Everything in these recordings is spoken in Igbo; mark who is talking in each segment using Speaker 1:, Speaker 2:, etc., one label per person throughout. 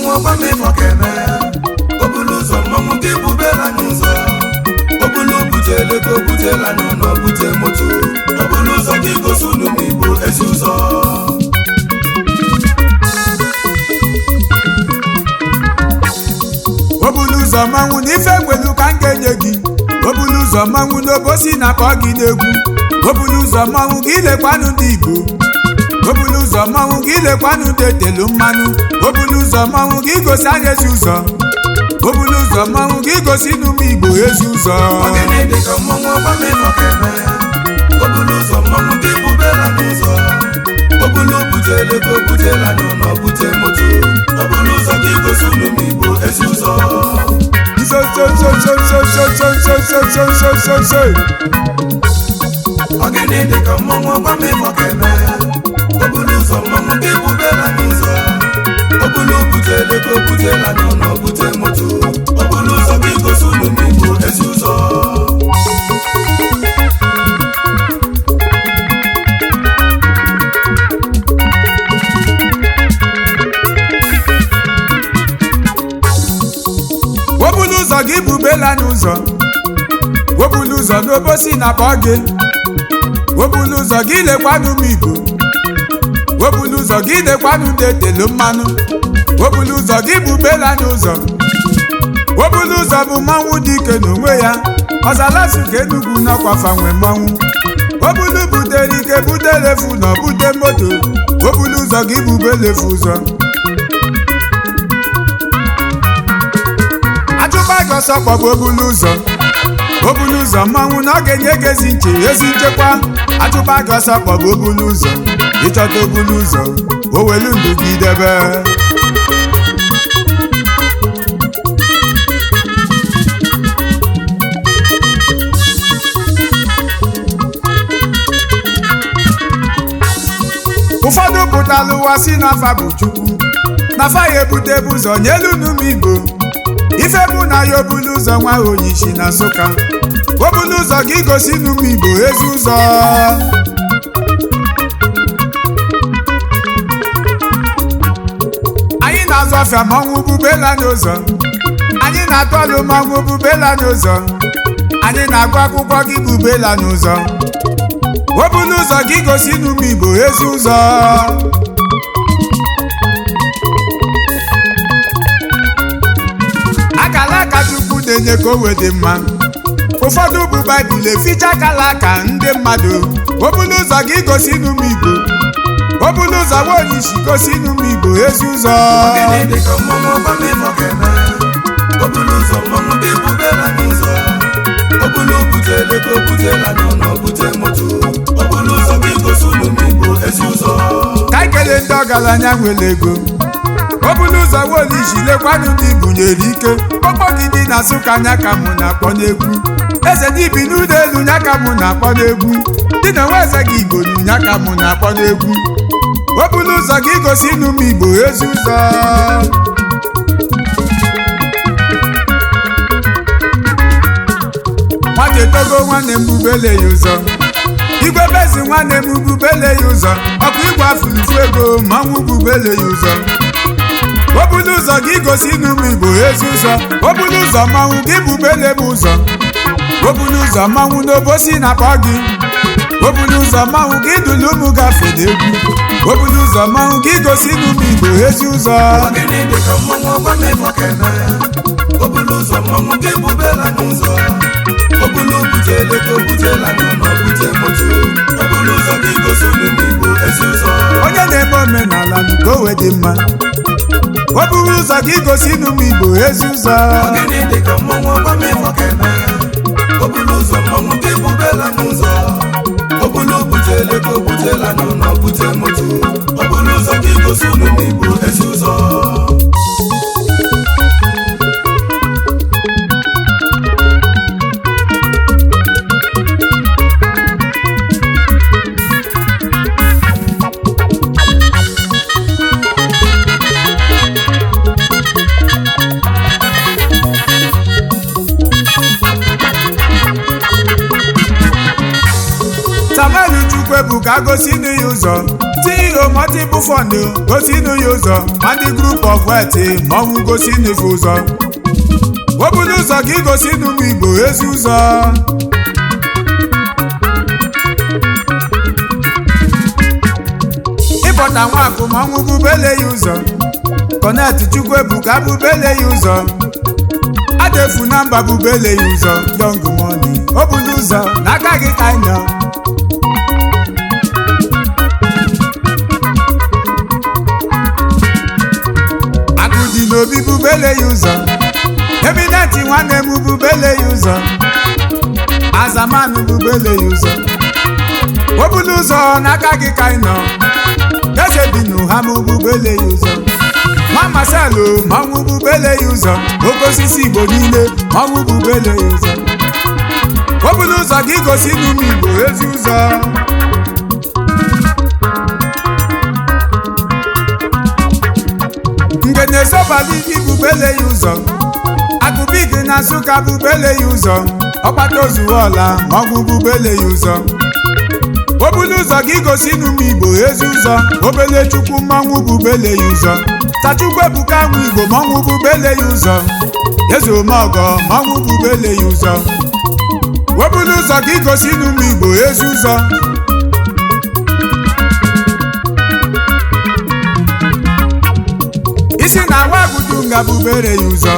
Speaker 1: mmanwụ ọgba mefọ keme obulu ụzọ mmanwụ gị bubela n'ụzọ obulu butele ka obutela n'ụlọ bute moto obulu ụzọ gị gosi unu n'Igbo ezi ụzọ
Speaker 2: obulu ụzọ mmanwụ n'ife gwelu ka m ga-enye gị obulu ụzọ mmanwụ n'obosi na-akpọ gị n'egwu obulu ụzọ mmanwụ gị lekwanụ ndị Igbo obulu ụzọ mmanwụ gị lekwanụ ndị etelu mmanụ obulu ụzọ mmanwụ gị gosi anyị ezi ụzọ obulu ụzọ mmanwụ gị gosi n'ụmụ Igbo ezi ụzọ
Speaker 1: ogene dị ka mmanwụ ọgba mefọ keme obulu ụzọ mmanwụ gị bubela n'ụzọ obulu butele ka obutela n'ụlọ bute moto obulu ụzọ gị gosi unu n'Igbo ezi ụzọ ogene dị ka mmanwụ ọgba mefọ keme obulu ụzọ mmanwụ gị bubela n'ụzọ obulu butele ka obutela n'ụlọ bute moto obulu ụzọ gị gosi unu n'Igbo ezi ụzọ
Speaker 2: obulu ụzọ gị bubela n'ụzọ obulu ụzọ n'obosi na-akpọ gị obulu ụzọ gị lekwanụ ụmụ Igbo obulu ụzọ gị lekwanụ ndị etelu mmanụ obulu ụzọ gị bubela n'ụzọ obulu ụzọ bụ mmanwụ dị ike n'onwe ya ọzalasu ka Enugu n'ọkwafa nwe mmanwụ obulu butere ike butere efu na bute moto obulu ụzọ gị bubela efu ụzọ achụbaghị ọsọ kpọbụ obulu ụzọ mmanwụ na ọ ga-enye gị ezi nchekwa achụbaghị ọsọ kpọbụ obulu ụzọ ịchọta obulu ụzọ o welu ndụ gị debe ụfọdụ pụtara ụwa si n'afa bụ Chukwu nafa ya ebutebu ụzọ nyelu n'ụmụ Igbo ife bụ na ya obulu ụzọ nwa Onyishi na Nsụka obulu ụzọ gị gosi n'ụmụ Igbo ezi ụzọ anyị na-azụ afịa mmanwụ bubela n'ụzọ anyị na-atụ ọlụ mmanwụ bubela n'ụzọ anyị na-agụ akwụkwọ gị bubela n'ụzọ obulu ụzọ gị gosi n'ụmụ Igbo ezi ụzọ akala aka Chukwu na-enye ka o wee dị mma ụfọdụ bụ Baịbụl eficha akala aka ndị mmadụ obulu ụzọ gị gosi n'ụmụ Igbo obulu ụzọ Onyishi gosi n'ụmụ Igbo ezi ụzọ
Speaker 1: ogene dị ka mmanwụ ọgba mefọ keme obulu ụzọ mmanwụ gị bubela n'ụzọ obulu butele ka obutela n'ụlọ bute moto obulu ụzọ gị gosi unu n'Igbo ezi ụzọ
Speaker 2: ka ekele ndị ọgaranya nwere ego obulu ụzọ Onyishi lekwanụ ndị bunyere ike ọkpọ gị dị na Nsụka nya ka mụ na-akpọ n'egwu eze n'ibi n'ụlọ elu nya ka mụ na-akpọ n'egwu dị na nwa eze gị Igbo nya ka mụ na-akpọ n'egwu obulu ụzọ gị gosi n'ụmụ Igbo ezi ụzọ nwata etogo nwanne m bubele ya ụzọ igwe bezi nwanne m bubele ya ụzọ ọkụ igwe afụlufu ego mmanwụ bubele ya ụzọ obulu ụzọ gị gosi n'ụmụ Igbo ezi ụzọ obulu ụzọ mmanwụ gị bubele m ụzọ obulu ụzọ mmanwụ n'obosi na-akpọ gị obulu ụzọ mmanwụ gị dulu ụmụ gafe n'egwu obulu ụzọ mmanwụ gị gosi n'ụmụ Igbo ezi ụzọ
Speaker 1: ogene dị ka mmanwụ ọgba mefọ keme obulu ụzọ mmanwụ gị bubela n'ụzọ obulu butele ka obutela n'ụlọ bute moto obulu ụzọ gị gosi unu n'Igbo ezi ụzọ
Speaker 2: onye na-eme omenala ka o wee dị mma obulu ụzọ gị gosi n'ụmụ Igbo ezi ụzọ
Speaker 1: ogene dị ka mmanwụ ọgba mefọ keme obulu ụzọ mmanwụ gị bubela n'ụzọ obulu butele ka obutela n'ụlọ bute moto obulu ụzọ gị gosi unu n'Igbo ezi ụzọ
Speaker 2: ka gosinu ya ụzọ CEO multiple fund gosinu ya ụzọ ma ndị group of wealth mmanwụ gosinu ife ụzọ webulu ụzọ gị gosinu m Igbo ezi ụzọ ịbọta nwakụ mmanwụ bubele ya ụzọ Connect Chukwuebuka bubele ya ụzọ Adefu na mba bubele ya ụzọ Young Money o bulu ụzọ n'aka gị ka anyị nọ Akụdi n'obi bubele ya ụzọ Eminent nwanne m bubele ya ụzọ Azamanụ bubele ya ụzọ o bulu ụzọ n'aka gị ka anyị nọ Eze bi n'ụha m bubele ya ụzọ Nwa Marcelo mmanwụ bubele ya ụzọ oke osisi Igbo niile mmanwụ bubele ya ụzọ o bulu ụzọ gị gosi n'ụmụ Igbo ezi ụzọ Ngene Sobali gị bubele ya ụzọ Akụbig na Nsụka bubele ya ụzọ Ọkpata Ozuola mmanwụ bubele ya ụzọ o bulu ụzọ gị gosi n'ụmụ Igbo ezi ụzọ obele Chukwu mmanwụ bubele ya ụzọ Chukwuebuka nwa Igbo mmanwụ bubele ya ụzọ Eze Omeọgọ mmanwụ bubele ya ụzọ o bulu ụzọ gị gosi n'ụmụ Igbo ezi ụzọ isi na Nwagudunga bubere ya ụzọ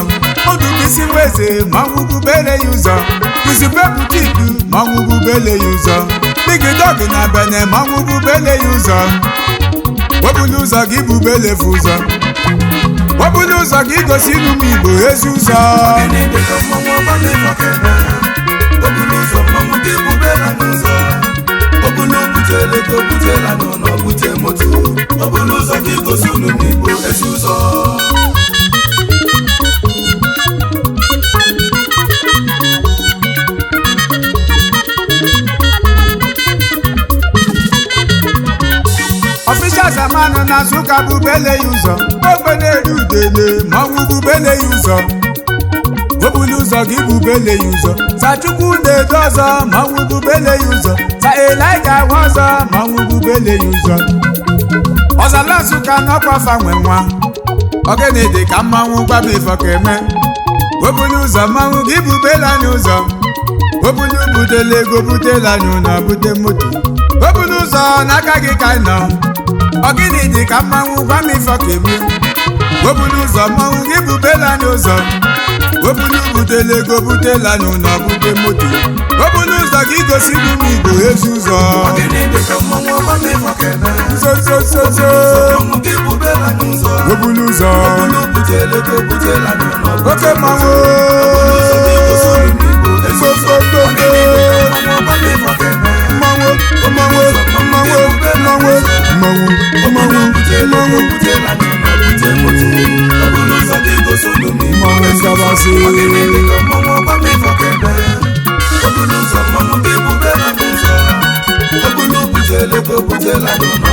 Speaker 2: Odubisi Nweze mmanwụ bubele ya ụzọ Izugbe Butiku mmanwụ bubele ya ụzọ Big Dog na Bene mmanwụ bubele ya ụzọ o bulu ụzọ gị bubele fe ụzọ o bulu ụzọ gị gosi n'ụmụ Igbo ezi ụzọ Official Zamanụ na Nsụka bubele ya ụzọ ogbe na-eri udele mmanwụ bubele ya ụzọ o bulu ụzọ gị bubele ya ụzọ Sa Chukwu na-edo ọzọ mmanwụ bubele ya ụzọ Sa Elijah nwa ọzọ mmanwụ bubele ya ụzọ Ọzala Nsụka n'ọkwafa nwe nwa ogene dị ka mmanwụ gbaba ifo ka eme o bulu ụzọ mmanwụ gị bubele anya ụzọ o bulu butele ego butele anya ụlọ bute moto o bulu ụzọ n'aka gị ka anyị nọ ogene dị ka mmanwụ gbaba ifo ka eme o bulu ụzọ mmanwụ gị bubele anya ụzọ o bulu butele ego butele anya ụlọ bute moto o bulu ụzọ gị gosi n'ụmụ Igbo ezi ụzọ o bulu ụzọ oke mmanwụ
Speaker 1: Mmanwụ